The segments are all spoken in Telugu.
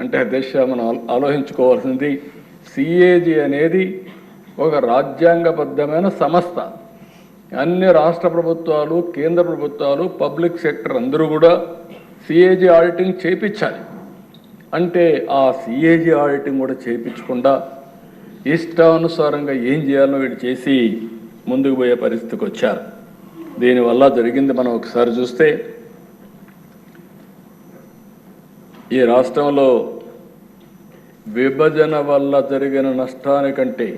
అంటే అధ్యక్ష మనం ఆలోచించుకోవాల్సింది సిఏజీ అనేది ఒక రాజ్యాంగబద్ధమైన సంస్థ. అన్ని రాష్ట్ర ప్రభుత్వాలు, కేంద్ర ప్రభుత్వాలు, పబ్లిక్ సెక్టర్ అందరూ కూడా సిఏజీ ఆడిటింగ్ చేయించాలి. అంటే ఆ సిఏజీ ఆడిటింగ్ కూడా చేయించకుండా ఇష్టానుసారంగా ఏం చేయాలో వీడు చేసి ముందుకు పోయే పరిస్థితికి వచ్చారు. దీనివల్ల జరిగింది మనం ఒకసారి చూస్తే, ఈ రాష్ట్రంలో విభజన వల్ల జరిగిన నష్టానికంటే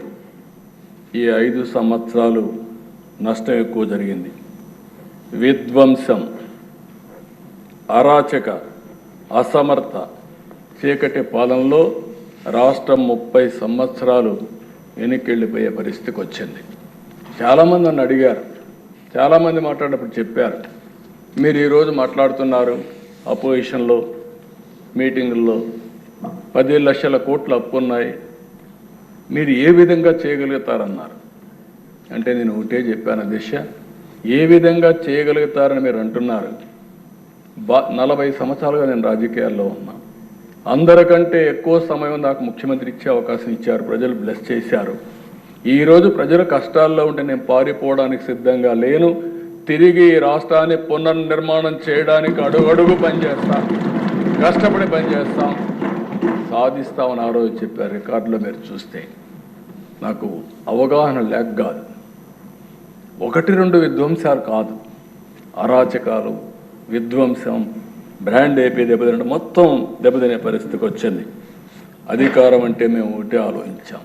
ఈ 5 సంవత్సరాలు నష్టం ఎక్కువ జరిగింది. విధ్వంసం, అరాచక, అసమర్థ, చీకటి పాలనలో రాష్ట్రం 30 సంవత్సరాలు వెనక్కి పరిస్థితికి వచ్చింది. చాలామంది నన్ను అడిగారు, చాలామంది మాట్లాడినప్పుడు చెప్పారు, మీరు ఈరోజు మాట్లాడుతున్నారు అపోజిషన్లో మీటింగుల్లో 10 లక్షల కోట్ల అప్పు ఉన్నాయి, మీరు ఏ విధంగా చేయగలుగుతారన్నారు. అంటే నేను ఒకటే చెప్పాను దిశ, ఏ విధంగా చేయగలుగుతారని మీరు అంటున్నారు. 40 సంవత్సరాలుగా నేను రాజకీయాల్లో ఉన్నా, అందరికంటే ఎక్కువ సమయం నాకు ముఖ్యమంత్రి ఇచ్చే అవకాశం ఇచ్చారు, ప్రజలు బ్లెస్ చేశారు. ఈరోజు ప్రజలు కష్టాల్లో ఉంటే నేను పారిపోవడానికి సిద్ధంగా లేను. తిరిగి రాష్ట్రాన్ని పునర్నిర్మాణం చేయడానికి అడుగడుగు పనిచేస్తాం, కష్టపడి పనిచేస్తాం, సాధిస్తామని ఆ రోజు చెప్పారు. రికార్డులో మీరు చూస్తే నాకు అవగాహన లేక కాదు, 1-2 విధ్వంసాలు కాదు, అరాచకాలు, విధ్వంసం, బ్రాండ్ అయిపోయి దెబ్బతినడం, మొత్తం దెబ్బతినే పరిస్థితికి వచ్చింది. అధికారం అంటే మేము ఒకటే ఆలోచించాం,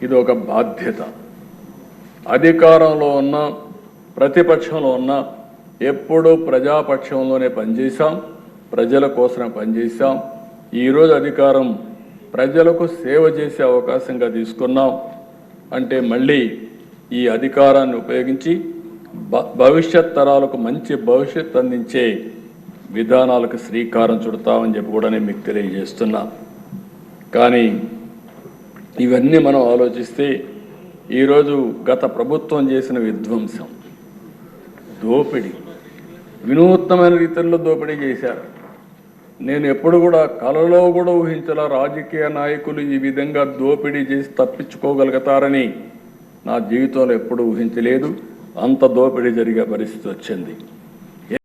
ఇది ఒక బాధ్యత. అధికారంలో ఉన్న ప్రతిపక్షంలో ఉన్న ఎప్పుడూ ప్రజాపక్షంలోనే పనిచేశాం, ప్రజల కోసం పనిచేశాం. ఈరోజు అధికారం ప్రజలకు సేవ చేసే అవకాశంగా తీసుకున్నాం. అంటే మళ్ళీ ఈ అధికారాన్ని ఉపయోగించి భవిష్యత్ తరాలకు మంచి భవిష్యత్తు అందించే విధానాలకు శ్రీకారం చుడతామని చెప్పి కూడా నేను మీకు తెలియజేస్తున్నా. కానీ ఇవన్నీ మనం ఆలోచిస్తే ఈరోజు గత ప్రభుత్వం చేసిన విధ్వంసం, దోపిడీ, వినూత్నమైన రీతిలో దోపిడీ చేశారు. నేను ఎప్పుడు కూడా కలలో కూడా ఊహించాల రాజకీయ నాయకులు ఈ విధంగా దోపిడీ చేసి తప్పించుకోగలుగుతారని నా జీవితంలో ఎప్పుడూ ఊహించలేదు. అంత దోపిడీ జరిగే పరిస్థితి వచ్చింది.